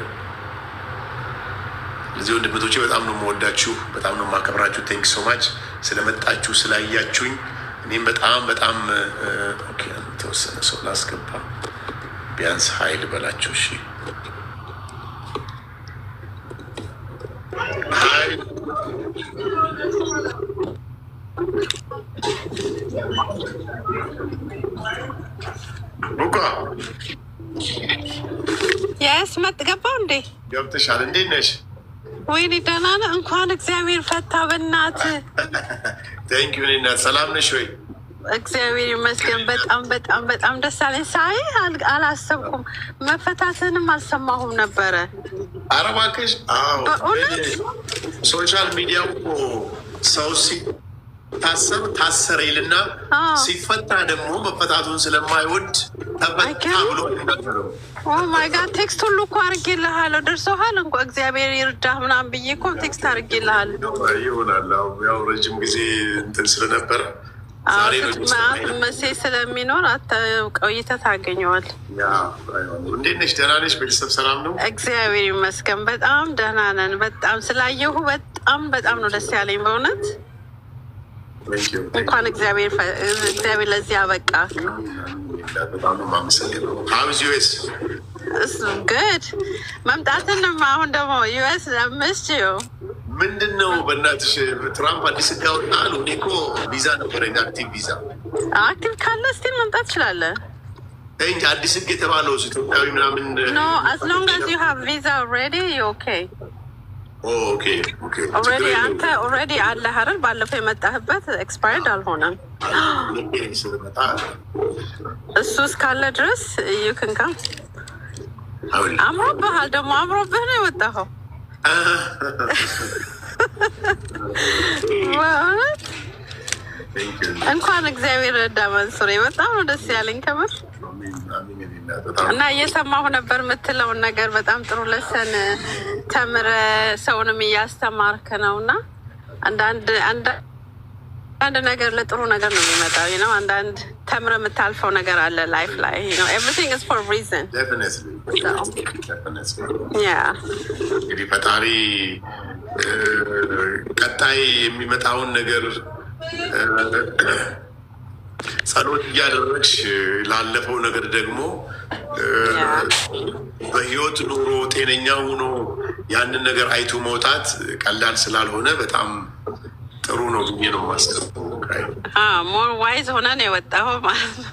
ለዚህ ወንድሞቼ በጣም ነው የምወዳችሁ፣ በጣም ነው የማከብራችሁ። ቴንክ ሶ ማች ስለመጣችሁ ስላያችሁኝ። እኔም በጣም በጣም ኦኬ። ተወሰነ ሰው ላስገባ ቢያንስ ሀይል በላችሁ። እሺ ሀይል ቡካ የስ መጥ ገባው እንዴ? ገብተሻል? እንዴት ነሽ? ወይኔ ደህና ነህ? እንኳን እግዚአብሔር ፈታ። በእናትህ ቴንክ ዩ። እናት ሰላም ነሽ ወይ? እግዚአብሔር ይመስገን። በጣም በጣም በጣም ደስ አለኝ። ሳይ አላሰብኩም፣ መፈታትንም አልሰማሁም ነበረ። ኧረ እባክሽ። አዎ በእውነት ሶሻል ሚዲያው እኮ ሰው ሲታሰር ታሰረ ይልና ሲፈታ ደግሞ መፈታቱን ስለማይወድ ተፈታ ብሎ ይናገረው። ኦ ማይ ጋድ ቴክስት ሁሉ እኮ አድርጌልሃለሁ። ደርሶሃል? እንኳ እግዚአብሔር ይርዳህ ምናምን ብዬ እኮ ቴክስት አድርጌልሃለሁ። ይሆናል ያው ረጅም ጊዜ እንትን ስለነበረ ዛሬ ነው መሴ ስለሚኖር ቆይተህ ታገኘዋል። እንዴት ነሽ? ደህና ነሽ? ቤተሰብ ሰላም ነው? እግዚአብሔር ይመስገን በጣም ደህና ነን። በጣም ስላየሁ በጣም በጣም ነው ደስ ያለኝ በእውነት። እንኳን እግዚአብሔር ለዚህ አበቃ። በጣም ነው የማመሰግነው። ሀውዝ ዩኤስ ግድ መምጣትንም አሁን ደግሞ ዩኤስ ምስችው ምንድን ነው በእናትሽ ትራምፕ አዲስ ህግ አወጣ አሉ። እኔ እኮ ቪዛ ነበረኝ፣ አክቲቭ ቪዛ። አክቲቭ ካለ ስቲል መምጣት ትችላለህ እንጂ አዲስ ህግ የተባለው ኢትዮጵያዊ ምናምን ኖ as long as you have visa already you okay already አንተ already አለህ አይደል? ባለፈው የመጣህበት ኤክስፓየርድ አልሆነም። እሱ እስካለ ድረስ you can come። አምሮብሃል ደግሞ አምሮብህ ነው የወጣኸው። እንኳን እግዚአብሔር ረዳ መንሱሬ። በጣም ነው ደስ ያለኝ ከምር እና እየሰማሁ ነበር የምትለውን ነገር። በጣም ጥሩ ለሰን ተምረ ሰውንም እያስተማርክ ነው እና አንዳንድ ነገር ለጥሩ ነገር ነው የሚመጣው ነው። አንዳንድ ተምረ የምታልፈው ነገር አለ ላይፍ ላይ ነው። ኤቭሪቲንግ ኢዝ ፎር ሪዝን። እንግዲህ ፈጣሪ ቀጣይ የሚመጣውን ነገር ጸሎት እያደረግሽ ላለፈው ነገር ደግሞ በህይወት ኑሮ ጤነኛ ሆኖ ያንን ነገር አይቶ መውጣት ቀላል ስላልሆነ በጣም ጥሩ ነው ብዬ ነው የማስበው። ሞር ዋይዝ ሆነ ነው የወጣኸው ማለት ነው።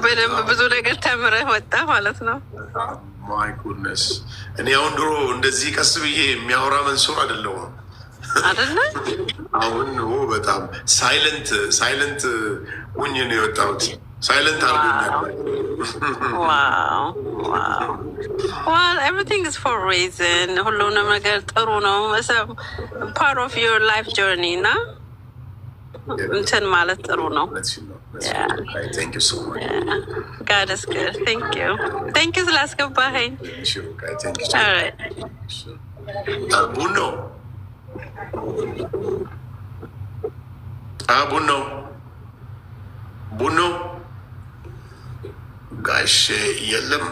በደንብ ብዙ ነገር ተምረህ ወጣ ማለት ነው። ማይ ጉድነስ እኔ አሁን ድሮ እንደዚህ ቀስ ብዬ የሚያወራ መንሱር አይደለሁም አይደለ? አሁን በጣም ሳይለንት ሁኝ ነው የወጣሁት። ሳይለንት አርጎኛል። ዋው ኤቭሪቲንግ ኢዝ ፎር ሪዝን። ሁሉንም ነገር ጥሩ ነው። ፓርት ኦፍ ዩር ላይፍ ጆርኒ እና እንትን ማለት ጥሩ ነው። Yeah. Thank you so much. Yeah. God is good. Thank you. Thank you ስላስገባኸኝ። Thank you so All right. much. Buno. Buno. Buno. ጋሽ የለም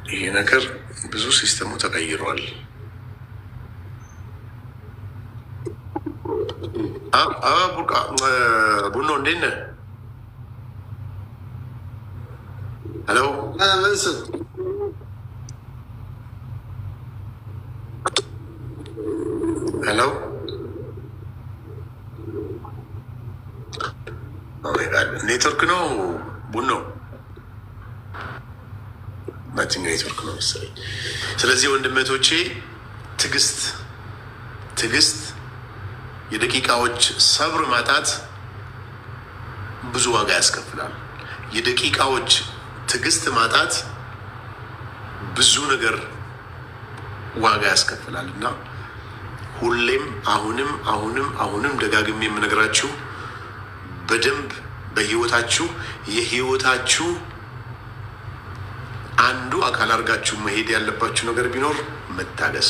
ይሄ ነገር ብዙ ሲስተሙ ተቀይሯል። ቡኖ እንዴት ነህ? ሄሎ ሄሎ ኔትወርክ ነው ቡኖ ማችኛው ኔትወርክ ነው መሰለኝ። ስለዚህ ወንድመቶቼ ትዕግስት የደቂቃዎች ሰብር ማጣት ብዙ ዋጋ ያስከፍላል። የደቂቃዎች ትዕግስት ማጣት ብዙ ነገር ዋጋ ያስከፍላል እና ሁሌም አሁንም ደጋግሜ የምነግራችሁ በደንብ በህይወታችሁ የህይወታችሁ አንዱ አካል አድርጋችሁ መሄድ ያለባችሁ ነገር ቢኖር መታገስ።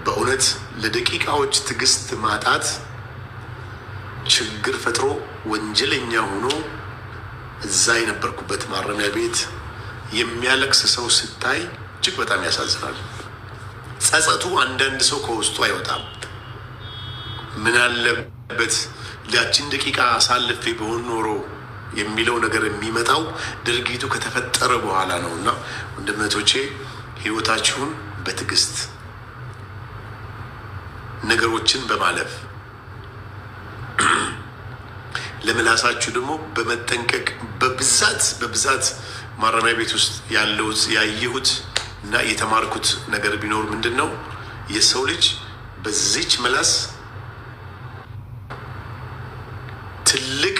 በእውነት ለደቂቃዎች ትዕግስት ማጣት ችግር ፈጥሮ ወንጀለኛ ሆኖ እዛ የነበርኩበት ማረሚያ ቤት የሚያለቅስ ሰው ስታይ እጅግ በጣም ያሳዝናል። ጸጸቱ አንዳንድ ሰው ከውስጡ አይወጣም። ምን አለበት ያችን ደቂቃ አሳልፌ በሆን ኖሮ የሚለው ነገር የሚመጣው ድርጊቱ ከተፈጠረ በኋላ ነው እና ወንድመቶቼ ህይወታችሁን በትዕግስት ነገሮችን በማለፍ ለምላሳችሁ ደግሞ በመጠንቀቅ በብዛት ማረሚያ ቤት ውስጥ ያየሁት እና የተማርኩት ነገር ቢኖር ምንድን ነው? የሰው ልጅ በዚች ምላስ ትልቅ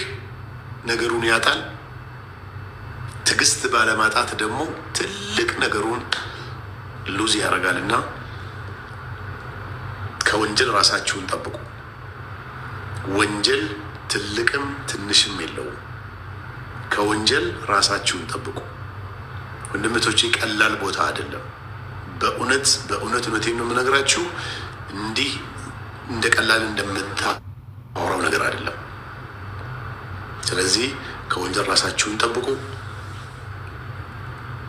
ነገሩን ያጣል። ትዕግስት ባለማጣት ደግሞ ትልቅ ነገሩን ሉዝ ያደርጋል እና ከወንጀል ራሳችሁን ጠብቁ። ወንጀል ትልቅም ትንሽም የለውም። ከወንጀል ራሳችሁን ጠብቁ ወንድምቶቼ። ቀላል ቦታ አይደለም። በእውነት እውነቴን ነው የምነግራችሁ። እንዲህ እንደ ቀላል እንደምታወራው ነገር አይደለም። ስለዚህ ከወንጀል ራሳችሁን ጠብቁ።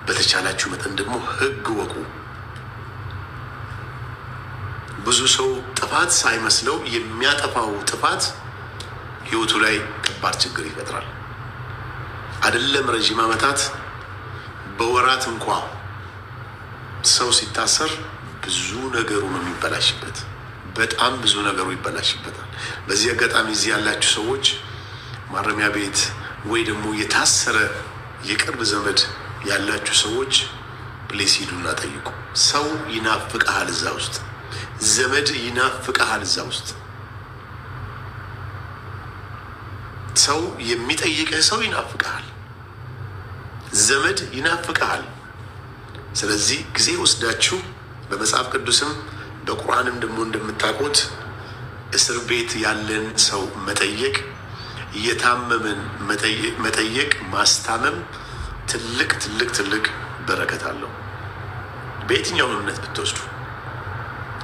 በተቻላችሁ መጠን ደግሞ ህግ ወቁ። ብዙ ሰው ጥፋት ሳይመስለው የሚያጠፋው ጥፋት ህይወቱ ላይ ከባድ ችግር ይፈጥራል። አይደለም ረዥም ዓመታት በወራት እንኳ ሰው ሲታሰር ብዙ ነገሩ ነው የሚበላሽበት። በጣም ብዙ ነገሩ ይበላሽበታል። በዚህ አጋጣሚ እዚህ ያላችሁ ሰዎች ማረሚያ ቤት ወይ ደግሞ የታሰረ የቅርብ ዘመድ ያላችሁ ሰዎች ፕሌስ ሂዱና ጠይቁ። ሰው ይናፍቅሃል እዛ ውስጥ፣ ዘመድ ይናፍቅሃል እዛ ውስጥ። ሰው የሚጠይቅህ ሰው ይናፍቅሃል፣ ዘመድ ይናፍቅሃል። ስለዚህ ጊዜ ወስዳችሁ በመጽሐፍ ቅዱስም በቁርአንም ደግሞ እንደምታውቁት እስር ቤት ያለን ሰው መጠየቅ፣ እየታመመን መጠየቅ፣ ማስታመም ትልቅ በረከት አለው በየትኛውም እምነት ብትወስዱ።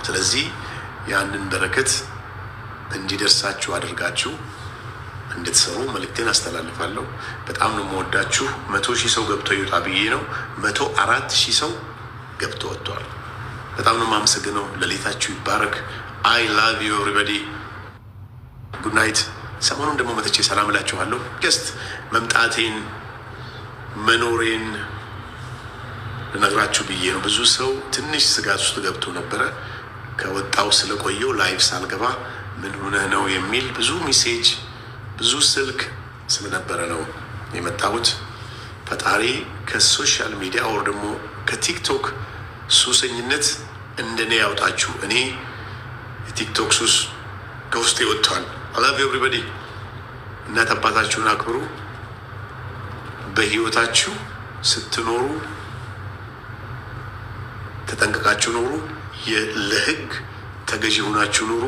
ስለዚህ ያንን በረከት እንዲደርሳችሁ አድርጋችሁ እንድትሰሩ መልእክቴን አስተላልፋለሁ። በጣም ነው የምወዳችሁ። 100,000 ሰው ገብቶ ይውጣ ብዬ ነው። 104,000 ሰው ገብቶ ወጥቷል። በጣም ነው የማመሰግነው። ሌሊታችሁ ይባረክ። አይ ላቭ ዩ ኤቭሪባዲ። ጉድ ናይት። ሰሞኑን ደግሞ መጥቼ ሰላም እላችኋለሁ። ጀስት መምጣቴን መኖሬን ልነግራችሁ ብዬ ነው። ብዙ ሰው ትንሽ ስጋት ውስጥ ገብቶ ነበረ። ከወጣው ስለቆየው ላይቭ ሳልገባ ምን ሆነህ ነው የሚል ብዙ ሜሴጅ ብዙ ስልክ ስለነበረ ነው የመጣሁት። ፈጣሪ ከሶሻል ሚዲያ ወር ደግሞ ከቲክቶክ ሱሰኝነት እንደኔ ያውጣችሁ። እኔ የቲክቶክ ሱስ ከውስጤ ወጥቷል። አይ ላቭ ዩ ኤቭሪባዲ። እናት አባታችሁን አክብሩ። በህይወታችሁ ስትኖሩ ተጠንቀቃችሁ ኑሩ። ለህግ ተገዢ ሆናችሁ ኑሩ።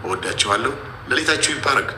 እወዳችኋለሁ። ሌሊታችሁ ይባረክ።